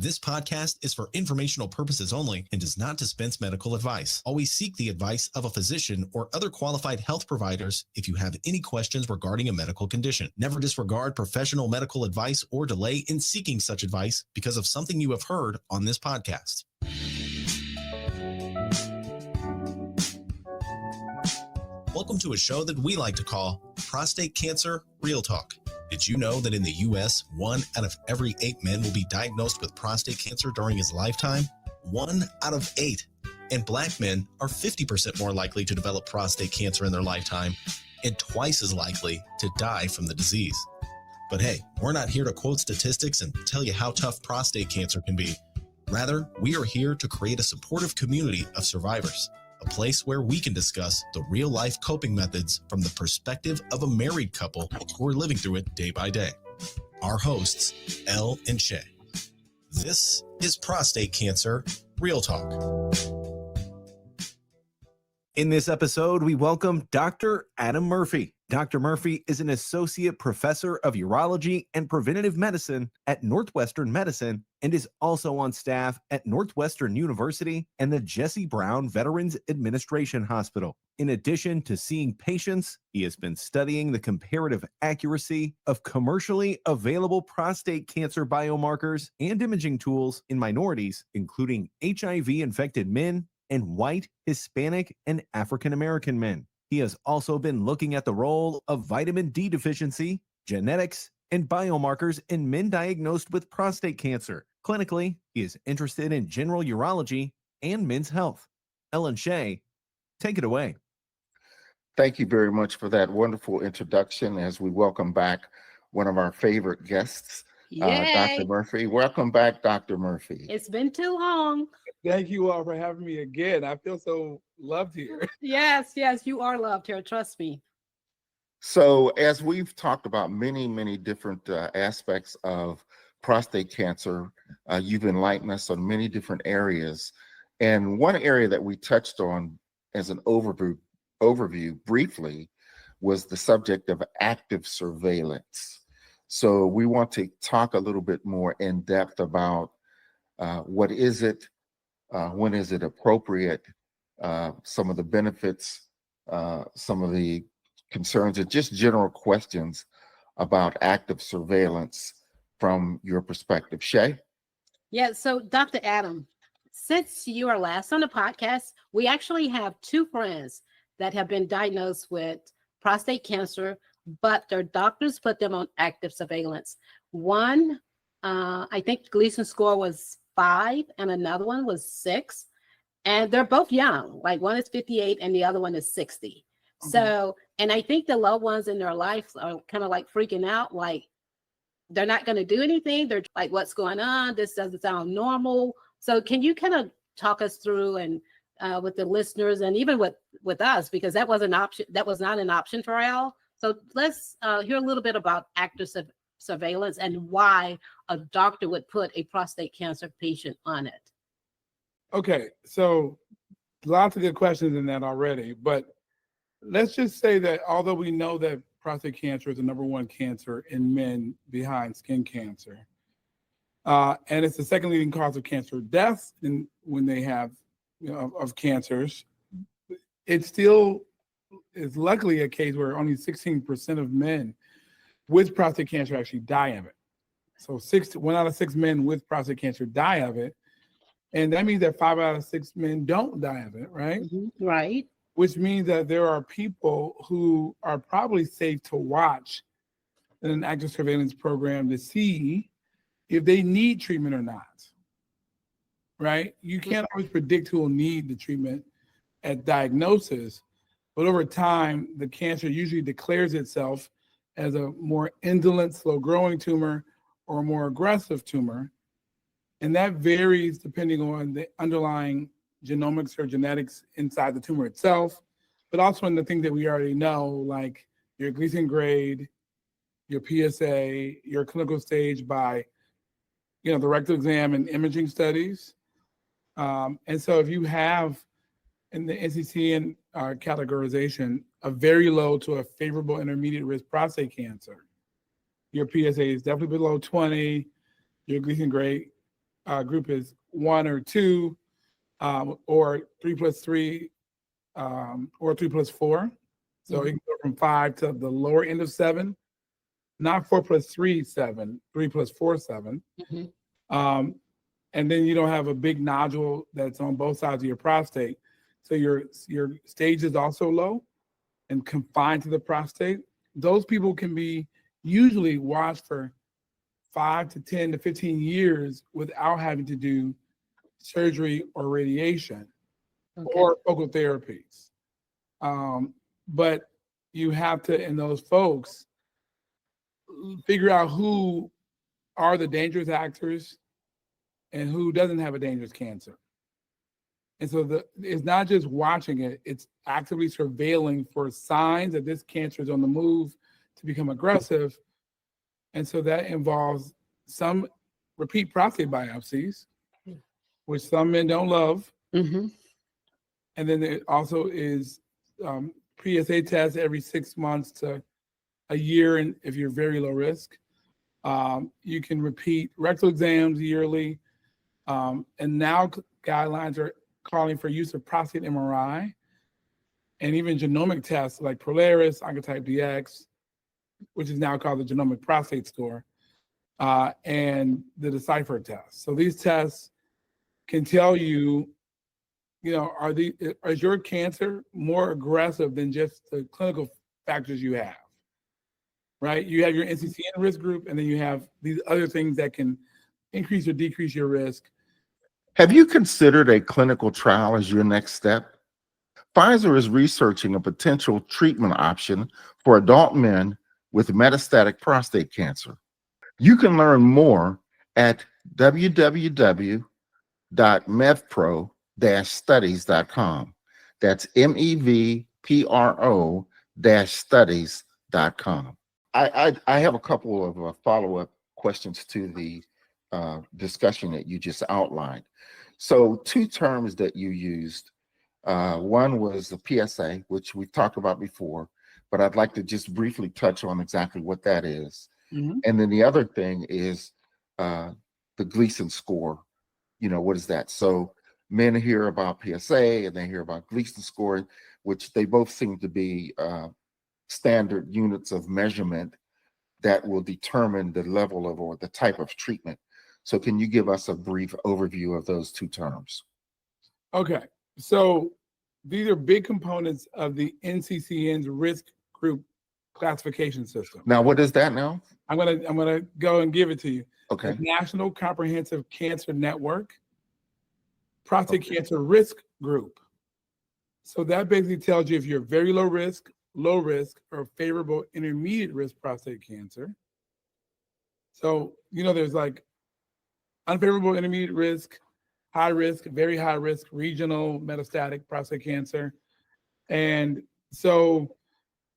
This podcast is for informational purposes only and does not dispense medical advice. Always seek the advice of a physician or other qualified health providers if you have any questions regarding a medical condition. Never disregard professional medical advice or delay in seeking such advice because of something you have heard on this podcast. Welcome to a show that we like to call Prostate Cancer Real Talk. Did you know that in the U.S., 1 out of every 8 men will be diagnosed with prostate cancer during his lifetime? 1 out of 8. And Black men are 50% more likely to develop prostate cancer in their lifetime and twice as likely to die from the disease. But hey, we're not here to quote statistics and tell you how tough prostate cancer can be. Rather, we are here to create a supportive community of survivors. A place where we can discuss the real-life coping methods from the perspective of a married couple who are living through it day by day. Our hosts, Elle and Shay. This is Prostate Cancer Real Talk. In this episode, we welcome Dr. Adam Murphy. Dr. Murphy is an associate professor of urology and preventive medicine at Northwestern Medicine and is also on staff at Northwestern University and the Jesse Brown Veterans Administration Hospital. In addition to seeing patients, he has been studying the comparative accuracy of commercially available prostate cancer biomarkers and imaging tools in minorities, including HIV-infected men and white, Hispanic, and African American men. He has also been looking at the role of vitamin D deficiency, genetics, and biomarkers in men diagnosed with prostate cancer. Clinically, he is interested in general urology and men's health. Ellen Shay, take it away. Thank you very much for that wonderful introduction as we welcome back one of our favorite guests, Dr. Murphy. Welcome back, Dr. Murphy. It's been too long. Thank you all for having me again. I feel so loved here. Yes, you are loved here. Trust me. So as we've talked about many different aspects of prostate cancer, you've enlightened us on many different areas. And one area that we touched on as an overview briefly was the subject of active surveillance. So we want to talk a little bit more in depth about what is it, when is it appropriate, some of the benefits, some of the concerns, and just general questions about active surveillance from your perspective. Shay? Yeah, so Dr. Adam, since you are last on the podcast, we actually have 2 friends that have been diagnosed with prostate cancer, but their doctors put them on active surveillance. One, I think Gleason score was 5 and another one was 6. And they're both young, like one is 58 and the other one is 60. Mm-hmm. So, and I think the loved ones in their life are kind of like freaking out, like they're not going to do anything. They're like, what's going on? This doesn't sound normal. So can you kind of talk us through and with the listeners and even with us, because that was an option, that was not an option for all. So let's hear a little bit about active surveillance and why a doctor would put a prostate cancer patient on it. Okay, so lots of good questions in that already, but let's just say that although we know that prostate cancer is the #1 cancer in men behind skin cancer, and it's the second leading cause of cancer deaths when they have, of cancers, it still is luckily a case where only 16% of men with prostate cancer actually die of it. So 1 out of 6 men with prostate cancer die of it. And that means that 5 out of 6 men don't die of it, right? Mm-hmm. Right. Which means that there are people who are probably safe to watch in an active surveillance program to see if they need treatment or not, right? You can't always predict who will need the treatment at diagnosis, but over time, the cancer usually declares itself as a more indolent, slow-growing tumor or a more aggressive tumor. And that varies depending on the underlying genomics or genetics inside the tumor itself, but also in the things that we already know, like your Gleason grade, your PSA, your clinical stage by, the rectal exam and imaging studies. And so if you have in the NCCN categorization a very low to a favorable intermediate risk prostate cancer, your PSA is definitely below 20, your Gleason grade group is 1 or 2, or 3+3, or 3+4. So it can go from 5 to the lower end of 7, not 4+3, 7, 3+4, 7. And then you don't have a big nodule that's on both sides of your prostate. So your stage is also low and confined to the prostate. Those people can be usually watched for 5 to 10 to 15 years without having to do surgery or radiation or focal therapies. But you have to, in those folks, figure out who are the dangerous actors and who doesn't have a dangerous cancer. And so it's not just watching it, it's actively surveilling for signs that this cancer is on the move to become aggressive. And so that involves some repeat prostate biopsies, which some men don't love. And then it also is PSA tests every 6 months to a year, and if you're very low risk. You can repeat rectal exams yearly. And now guidelines are calling for use of prostate MRI and even genomic tests like Polaris, Oncotype DX, which is now called the Genomic Prostate Score, and the Decipher test. So these tests can tell you, is your cancer more aggressive than just the clinical factors you have, right? You have your NCCN risk group, and then you have these other things that can increase or decrease your risk. Have you considered a clinical trial as your next step? Pfizer is researching a potential treatment option for adult men with metastatic prostate cancer. You can learn more at www.mevpro-studies.com. That's MEVPRO-studies.com. I have a couple of follow-up questions to the discussion that you just outlined. So 2 terms that you used, one was the PSA, which we've talked about before, but I'd like to just briefly touch on exactly what that is. And then the other thing is the Gleason score. What is that? So men hear about PSA and they hear about Gleason score, which they both seem to be standard units of measurement that will determine the level of or the type of treatment. So can you give us a brief overview of those 2 terms? Okay, so these are big components of the NCCN's risk group classification system. Now, what is that now? I'm gonna go and give it to you. Okay. The National Comprehensive Cancer Network, Prostate Cancer Risk Group. So that basically tells you if you're very low risk, or favorable intermediate risk prostate cancer. So, there's like unfavorable intermediate risk, high risk, very high risk, regional metastatic prostate cancer. And so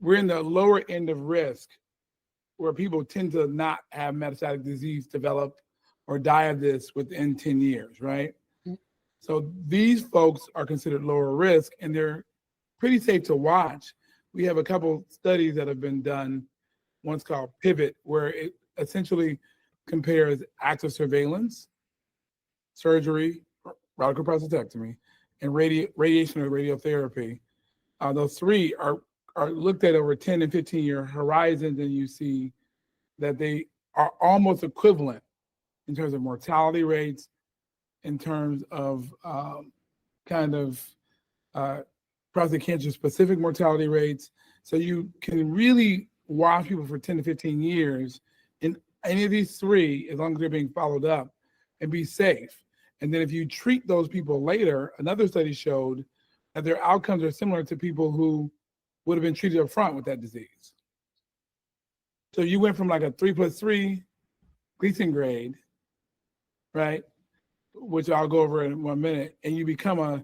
we're in the lower end of risk where people tend to not have metastatic disease develop or die of this within 10 years, right? So these folks are considered lower risk and they're pretty safe to watch. We have a couple studies that have been done. One's called Pivot, where it essentially compares active surveillance, surgery, radical prostatectomy, and radiation or radiotherapy. Those 3 are looked at over 10 and 15-year horizons, and you see that they are almost equivalent in terms of mortality rates, in terms of prostate cancer specific mortality rates. So you can really watch people for 10 to 15 years in any of these 3, as long as they're being followed up, and be safe. And then if you treat those people later, another study showed that their outcomes are similar to people who would have been treated up front with that disease. So you went from like a 3+3 Gleason grade, right? Which I'll go over in 1 minute, and you become a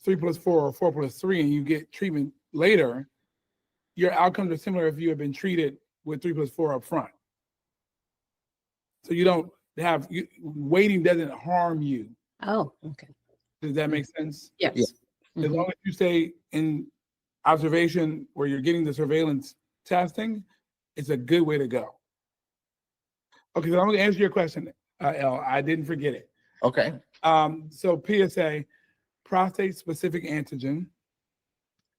3+4 or 4+3 and you get treatment later, your outcomes are similar if you have been treated with 3+4 up front. So you don't have, waiting doesn't harm you. Oh, okay. Does that make sense? Yes. Yeah. As long as you stay in observation where you're getting the surveillance testing, it's a good way to go. Okay, so I'm going to answer your question, Elle. I didn't forget it. Okay. So PSA, prostate-specific antigen.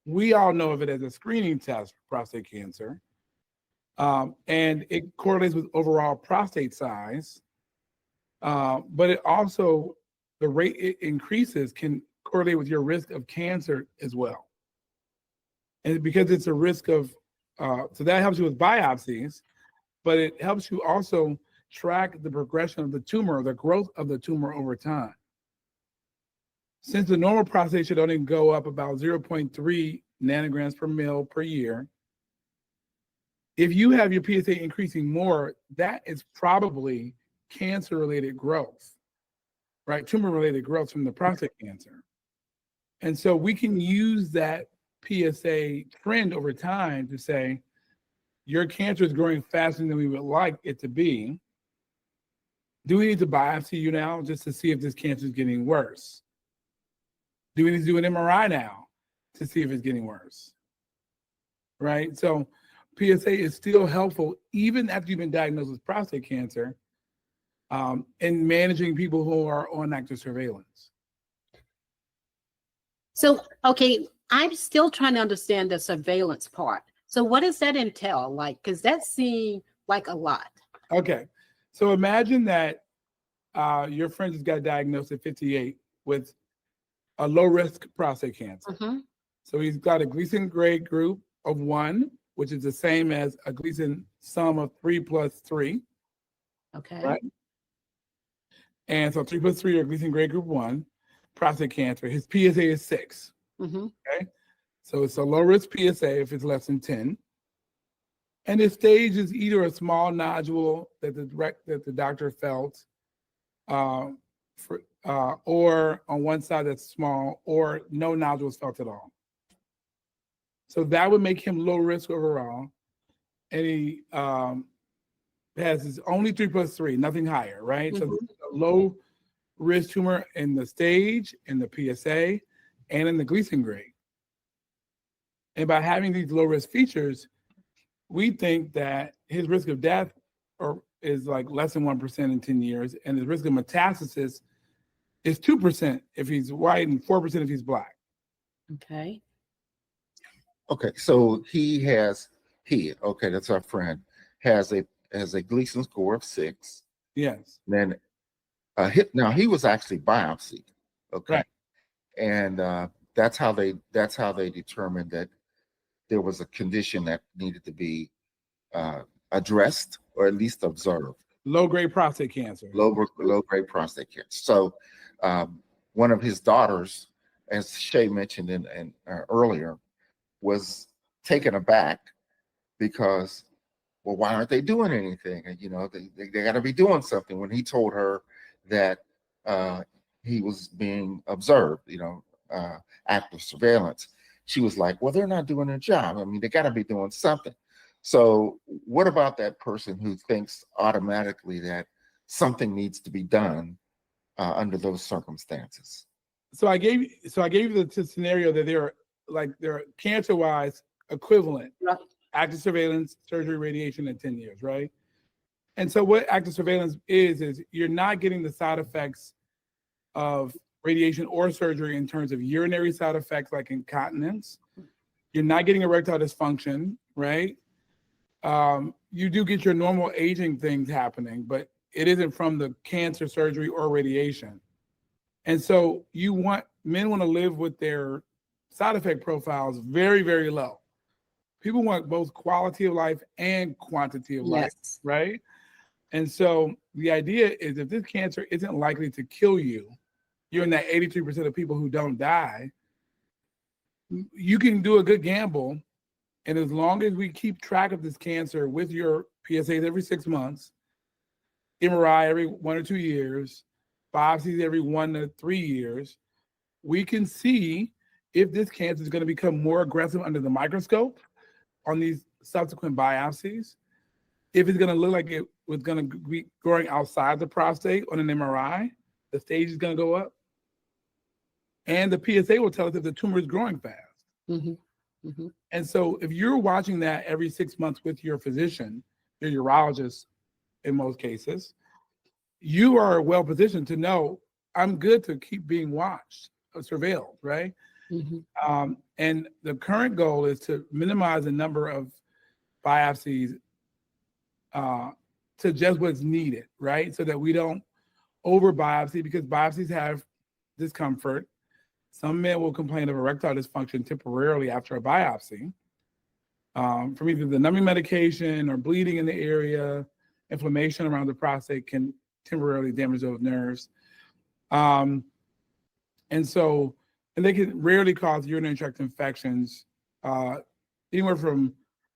We all know of it as a screening test for prostate cancer. And it correlates with overall prostate size. But it also, the rate it increases can correlate with your risk of cancer as well. And because it's a risk of, so that helps you with biopsies, but it helps you also track the progression of the tumor, the growth of the tumor over time. Since the normal prostate should only go up about 0.3 nanograms per mil per year, if you have your PSA increasing more, that is probably cancer-related growth, right? Tumor-related growth from the prostate cancer. And so we can use that PSA trend over time to say, your cancer is growing faster than we would like it to be. Do we need to biopsy you now just to see if this cancer is getting worse? Do we need to do an MRI now to see if it's getting worse? Right? So PSA is still helpful even after you've been diagnosed with prostate cancer in managing people who are on active surveillance. So, okay, I'm still trying to understand the surveillance part. So what does that entail? Like, because that seems like a lot. Okay. So imagine that your friend just got diagnosed at 58 with a low-risk prostate cancer. Mm-hmm. So he's got a Gleason grade group of 1, which is the same as a Gleason sum of 3 plus 3. Okay. Right? And so 3 plus 3 are Gleason grade group 1, prostate cancer. His PSA is 6. Mm-hmm. Okay. So it's a low-risk PSA if it's less than 10. And his stage is either a small nodule that the doctor felt, or on one side that's small, or no nodules felt at all. So that would make him low risk overall. And he has his only 3 plus 3, nothing higher, right? Mm-hmm. So a low risk tumor in the stage, in the PSA, and in the Gleason grade. And by having these low risk features, we think that his risk of death is like less than 1% in 10 years, and his risk of metastasis is 2% if he's white and 4% if he's black. Okay. Okay, so that's our friend, has a Gleason score of 6. Yes. Then now he was actually biopsied. Okay. Right. And that's how they determined that there was a condition that needed to be addressed or at least observed. Low-grade prostate cancer. Low-grade prostate cancer. So one of his daughters, as Shay mentioned in earlier, was taken aback because, well, why aren't they doing anything? And, you know, they got to be doing something. When he told her that he was being observed, you know, active surveillance, she was like, well, they're not doing their job. I mean, they got to be doing something. So what about that person who thinks automatically that something needs to be done under those circumstances? So I gave you the scenario that they're cancer-wise equivalent. Right. Active surveillance, surgery, radiation in 10 years, right? And so what active surveillance is you're not getting the side effects of radiation or surgery in terms of urinary side effects like incontinence. You're not getting erectile dysfunction, right? You do get your normal aging things happening, but it isn't from the cancer, surgery, or radiation. And so men want to live with their side effect profiles very, very low. People want both quality of life and quantity of life, right? And so the idea is if this cancer isn't likely to kill you, you're in that 83% of people who don't die, you can do a good gamble. And as long as we keep track of this cancer with your PSAs every 6 months, MRI every 1 or 2 years, biopsies every 1 to 3 years, we can see if this cancer is going to become more aggressive under the microscope on these subsequent biopsies, if it's going to look like it was going to be growing outside the prostate on an MRI, the stage is going to go up. And the PSA will tell us if the tumor is growing fast. Mm-hmm. Mm-hmm. And so if you're watching that every 6 months with your physician, your urologist in most cases, you are well positioned to know I'm good to keep being watched or surveilled, right? Mhm. And the current goal is to minimize the number of biopsies to just what's needed, right? So that we don't over biopsy, because biopsies have discomfort. Some men will complain of erectile dysfunction temporarily after a biopsy from either the numbing medication or bleeding in the area. Inflammation around the prostate can temporarily damage those nerves. And they can rarely cause urinary tract infections, anywhere from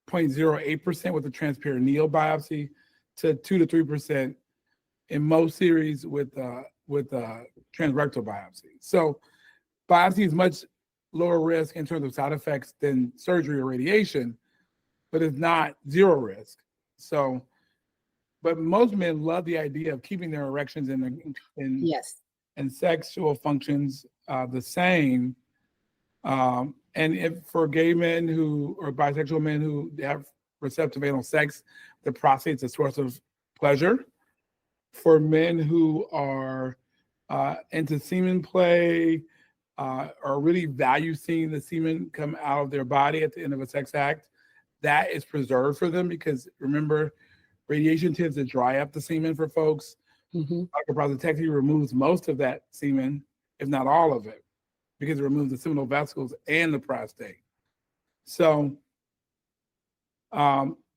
0.08% with a transperineal biopsy to 2 to 3% in most series with transrectal biopsy. So biopsy is much lower risk in terms of side effects than surgery or radiation, but it's not zero risk. So, but most men love the idea of keeping their erections Yes. and sexual functions the same. And if for gay men or bisexual men who have receptive anal sex, the prostate's a source of pleasure. For men who are into semen play, or really value seeing the semen come out of their body at the end of a sex act, that is preserved for them, because remember, radiation tends to dry up the semen for folks. Mm-hmm. Prostatectomy removes most of that semen, if not all of it, because it removes the seminal vesicles and the prostate. So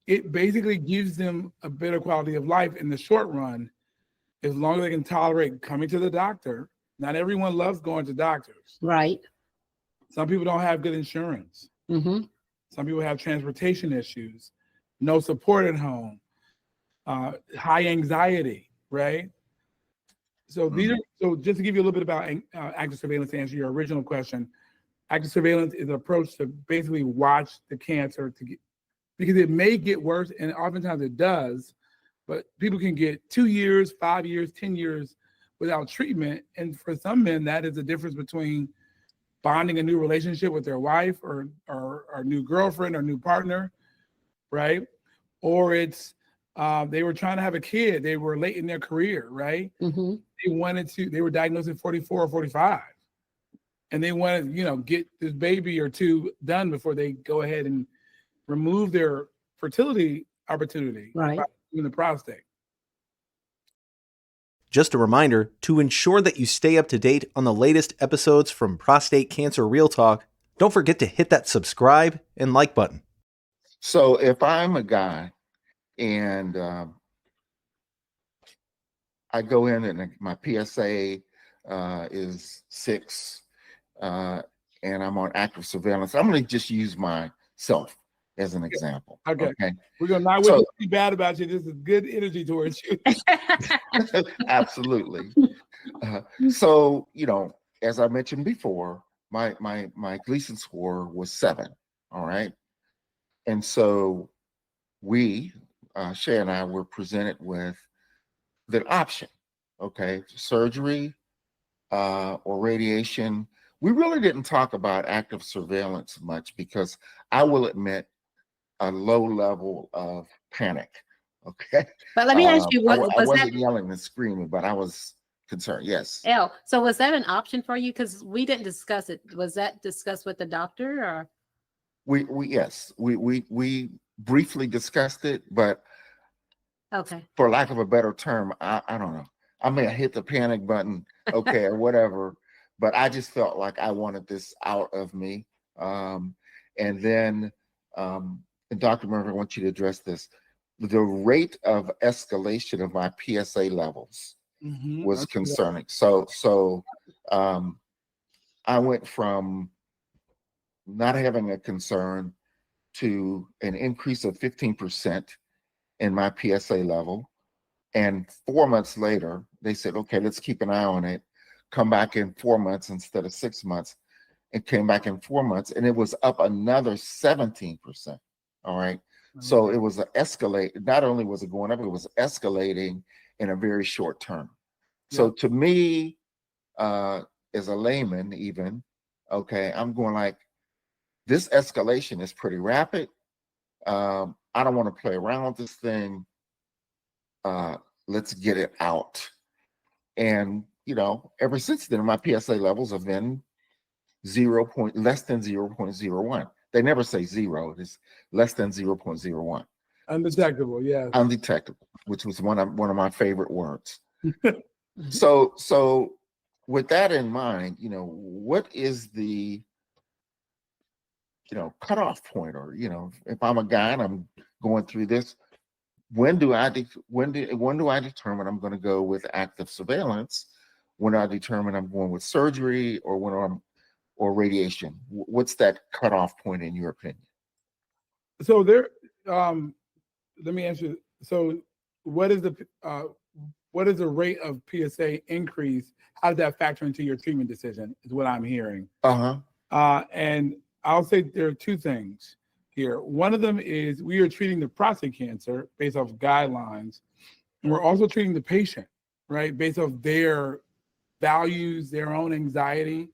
it basically gives them a better quality of life in the short run, as long as they can tolerate coming to the doctor. Not everyone loves going to doctors. Right. Some people don't have good insurance. Mm-hmm. Some people have transportation issues, no support at home, high anxiety, right? So so just to give you a little bit about active surveillance to answer your original question, active surveillance is an approach to basically watch the cancer because it may get worse, and oftentimes it does, but people can get 2 years, 5 years, 10 years without treatment. And for some men, that is the difference between bonding a new relationship with their wife or new girlfriend or new partner, right? Or it's they were trying to have a kid. They were late in their career, right? Mm-hmm. They were diagnosed at 44 or 45. And they wanted, get this baby or two done before they go ahead and remove their fertility opportunity, Right. in the prostate. Just a reminder, to ensure that you stay up to date on the latest episodes from Prostate Cancer Real Talk, don't forget to hit that subscribe and like button. So if I'm a guy and I go in and my PSA is 6 and I'm on active surveillance, I'm going to just use myself as an example. Okay. Okay. We're going to not So- be bad about you. This is good energy towards you. Absolutely. So, as I mentioned before, my Gleason score was 7. All right. And so Shay and I were presented with the option, okay, surgery or radiation. We really didn't talk about active surveillance much because I will admit a low level of panic. Okay. But let me ask you, I was wasn't that yelling and screaming, but I was concerned. Yes. so was that an option for you? Because we didn't discuss it. Was that discussed with the doctor or? We briefly discussed it, but Okay. for lack of a better term, I don't know. I may have hit the panic button, okay, or whatever, but I just felt like I wanted this out of me. And then, and Dr. Murphy, I want you to address this. The rate of escalation of my PSA levels was concerning. So I went from not having a concern to an increase of 15% in my PSA level. And 4 months later, they said, okay, let's keep an eye on it. Come back in 4 months instead of 6 months. It came back in 4 months and it was up another 17%. All right. So it was not only was it going up, it was escalating in a very short term. So to me, as a layman even, okay, I'm going like, this escalation is pretty rapid. I don't want to play around with this thing. Let's get it out. And ever since then, my PSA levels have been less than 0.01. They never say zero. It's less than 0.01. Undetectable, yeah. Undetectable, which was one of my favorite words. So with that in mind, what is the cutoff point, or if I'm a guy and I'm going through this, when do I determine I'm going to go with active surveillance? When do I determine I'm going with surgery, or radiation? What's that cutoff point in your opinion? So let me answer. So what is the rate of PSA increase? How does that factor into your treatment decision is what I'm hearing. And I'll say there are two things here. One of them is we are treating the prostate cancer based off guidelines, and we're also treating the patient, right, based off their values, their own anxiety,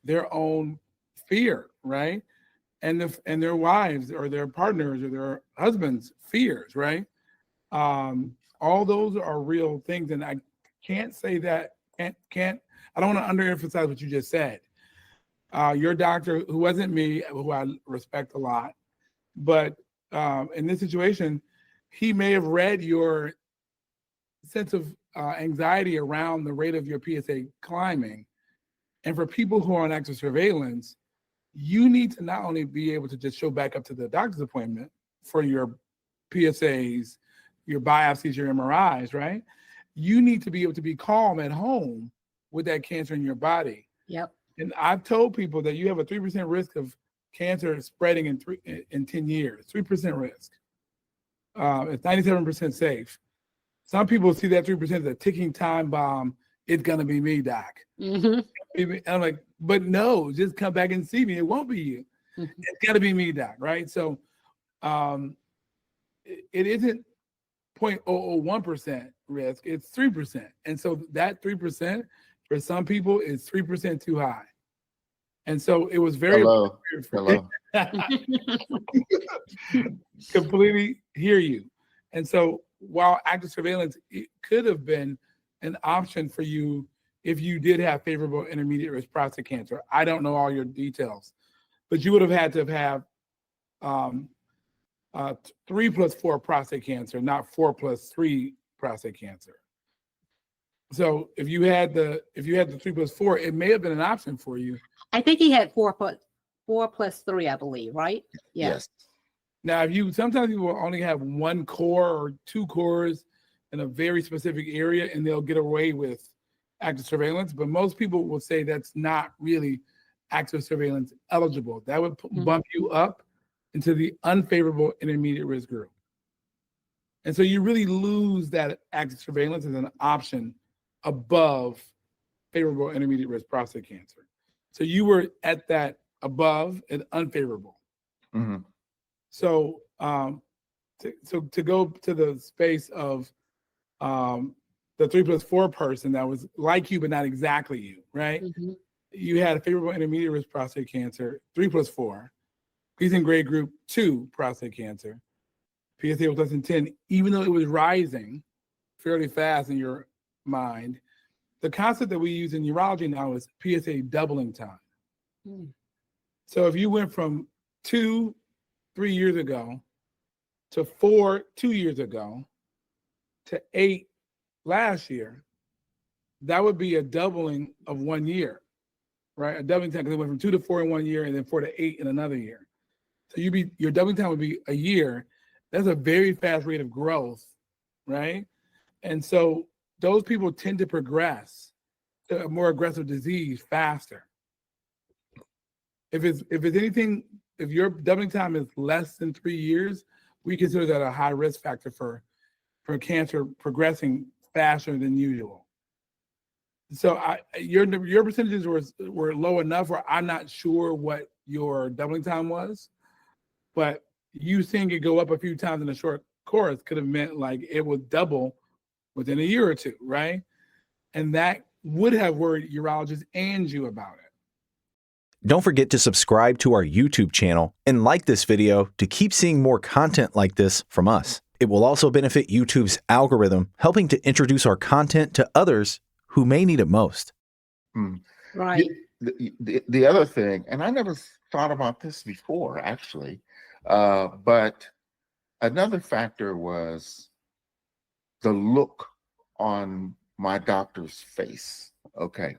their own fear, right, and their wives or their partners or their husbands' fears, right. All those are real things, and I can't say that. I don't want to underemphasize what you just said. Your doctor, who wasn't me, who I respect a lot, but in this situation, he may have read your sense of anxiety around the rate of your PSA climbing. And for people who are on active surveillance, you need to not only be able to just show back up to the doctor's appointment for your PSAs, your biopsies, your MRIs, right? You need to be able to be calm at home with that cancer in your body. Yep. And I've told people that you have a 3% risk of cancer spreading in 10 years, 3% risk. It's 97% safe. Some people see that 3% as a ticking time bomb. It's going to be me, doc. Mm-hmm. And I'm like, but no, just come back and see me. It won't be you. Mm-hmm. It's got to be me, doc, right? So it isn't 0.001% risk. It's 3%. And so that 3%, for some people, is 3% too high. And so it was very Hello. Completely hear you. And so while active surveillance, it could have been an option for you if you did have favorable intermediate risk prostate cancer. I don't know all your details, but you would have had to have 3+4 prostate cancer, not 4+3 prostate cancer. So if you had the 3+4, it may have been an option for you. I think he had 4+3, I believe, right? Yeah. Yes. Now, sometimes people will only have one core or two cores in a very specific area, and they'll get away with active surveillance. But most people will say that's not really active surveillance eligible. That would bump you up into the unfavorable intermediate risk group. And so you really lose that active surveillance as an option above favorable intermediate risk prostate cancer. So you were at that above and unfavorable. Mm-hmm. So to go to the space of the 3+4 person that was like you but not exactly you, right? Mm-hmm. You had a favorable intermediate risk prostate cancer, 3+4. He's in grade group 2 prostate cancer. PSA was less than 10, even though it was rising fairly fast in your mind. The concept that we use in urology now is PSA doubling time. Mm. So if you went from 2 3 years ago to 4 2 years ago to 8 last year, that would be a doubling of 1 year, right? A doubling time, because it went from 2 to 4 in 1 year and then 4 to 8 in another year. So your doubling time would be a year. That's a very fast rate of growth, right? And so those people tend to progress to a more aggressive disease faster. If your doubling time is less than 3 years, we consider that a high risk factor for cancer progressing faster than usual. So your percentages were low enough where I'm not sure what your doubling time was, but you seeing it go up a few times in a short course could have meant like it would double within a year or two, right? And that would have worried urologists and you about it. Don't forget to subscribe to our YouTube channel and like this video to keep seeing more content like this from us. It will also benefit YouTube's algorithm, helping to introduce our content to others who may need it most. Mm. Right. The other thing, and I never thought about this before, actually, but another factor was the look on my doctor's face. Okay.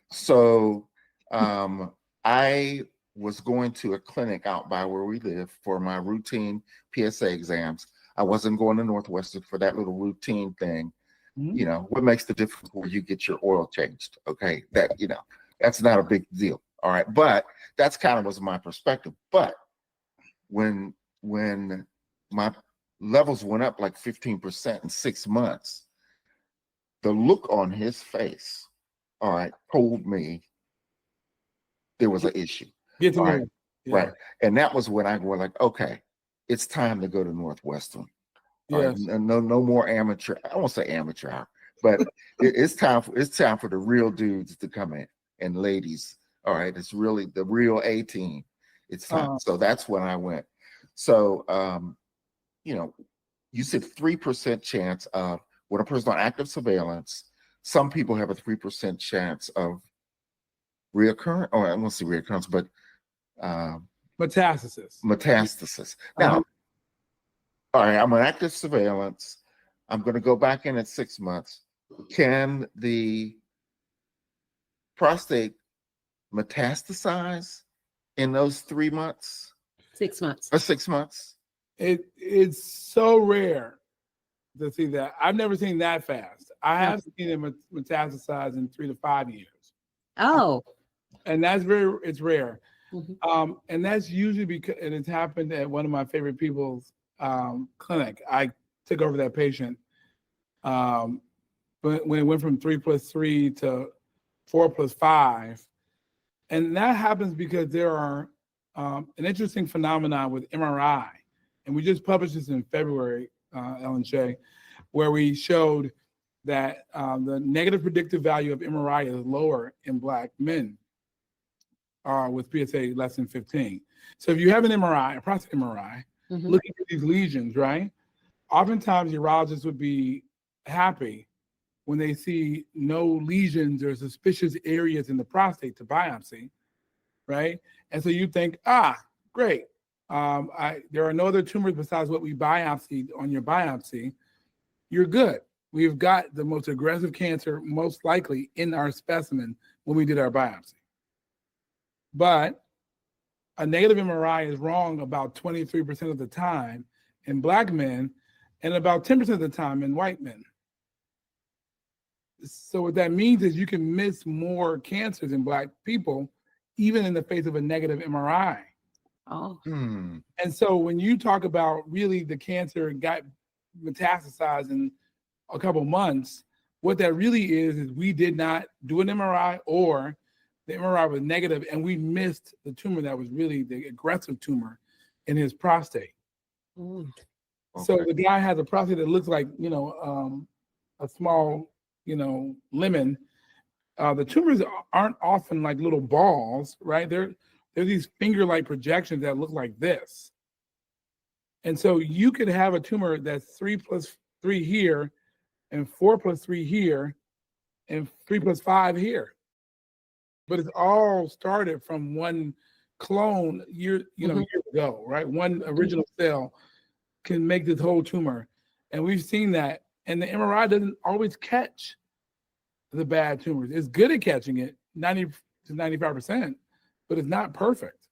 So I was going to a clinic out by where we live for my routine PSA exams. I wasn't going to Northwestern for that little routine thing. You know, what makes the difference where you get your oil changed? Okay. That, you know, that's not a big deal. All right. But that's kind of was my perspective. But when my levels went up like 15% in 6 months, the look on his face, all right, told me there was an issue. Get to All know. right. Yeah. Right. And that was when I go like, okay, it's time to go to Northwestern. All right, Yes. no more amateur. I won't say amateur hour, but it's time for the real dudes to come in and ladies. All right, it's really the real A team. It's time. So that's when I went. So you know, you said 3% chance of when a person's on active surveillance. Some people have a 3% chance of reoccurrence, or I won't say reoccurrence, but metastasis. Now, all right, I'm on active surveillance. I'm going to go back in at 6 months. Can the prostate metastasize in those 3 months? 6 months. Or 6 months? It's so rare to see that. I've never seen that fast. I have seen it metastasize in 3 to 5 years. Oh. And that's it's rare. And that's usually because, and it's happened at one of my favorite people's clinic. I took over that patient when it went from 3+3 to 4+5. And that happens because there are an interesting phenomenon with MRI. And we just published this in February, Ellen Shea, where we showed that the negative predictive value of MRI is lower in Black men with PSA less than 15. So if you have an MRI, a prostate MRI, looking at these lesions, right? Oftentimes urologists would be happy when they see no lesions or suspicious areas in the prostate to biopsy, right? And so you think, great. There are no other tumors besides what we biopsied on your biopsy. You're good. We've got the most aggressive cancer most likely in our specimen when we did our biopsy. But a negative MRI is wrong about 23% of the time in Black men and about 10% of the time in white men. So what that means is you can miss more cancers in Black people, even in the face of a negative MRI. Oh. And so when you talk about really the cancer got metastasized in a couple months, what that really is we did not do an MRI, or the MRI was negative and we missed the tumor that was really the aggressive tumor in his prostate. Okay. So the guy has a prostate that looks like, a small, lemon. The tumors aren't often like little balls, right? They're these finger-like projections that look like this. And so you could have a tumor that's 3+3 here and 4+3 here and 3+5 here. But it's all started from one clone years ago, right? One original cell can make this whole tumor. And we've seen that. And the MRI doesn't always catch the bad tumors. It's good at catching it, 90 to 95%, but it's not perfect.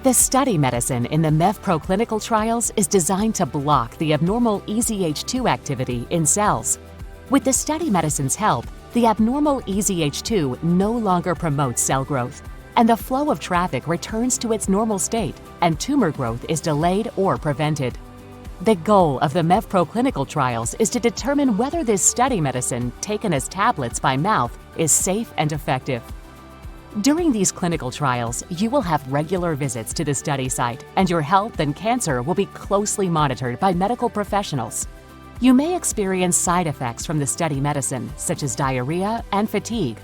The study medicine in the MEVPRO clinical trials is designed to block the abnormal EZH2 activity in cells. With the study medicine's help, the abnormal EZH2 no longer promotes cell growth, and the flow of traffic returns to its normal state, and tumor growth is delayed or prevented. The goal of the MEVPRO clinical trials is to determine whether this study medicine, taken as tablets by mouth, is safe and effective. During these clinical trials, you will have regular visits to the study site, and your health and cancer will be closely monitored by medical professionals. You may experience side effects from the study medicine, such as diarrhea and fatigue.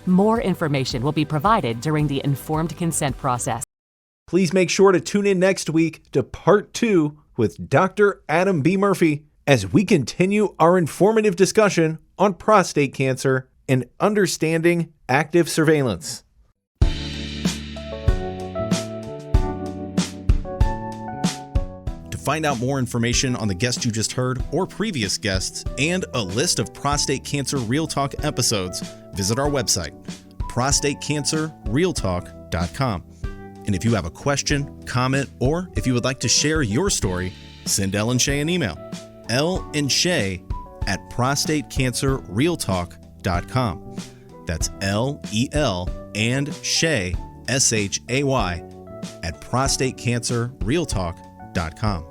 More information will be provided during the informed consent process. Please make sure to tune in next week to part 2 with Dr. Adam B. Murphy as we continue our informative discussion on prostate cancer and understanding active surveillance. To find out more information on the guest you just heard or previous guests and a list of Prostate Cancer Real Talk episodes, visit our website, prostatecancerrealtalk.com. And if you have a question, comment, or if you would like to share your story, send Elle and Shay an email, ellandshay@prostatecancerrealtalk.com. That's LEL and Shay, SHAY, at prostatecancerrealtalk.com.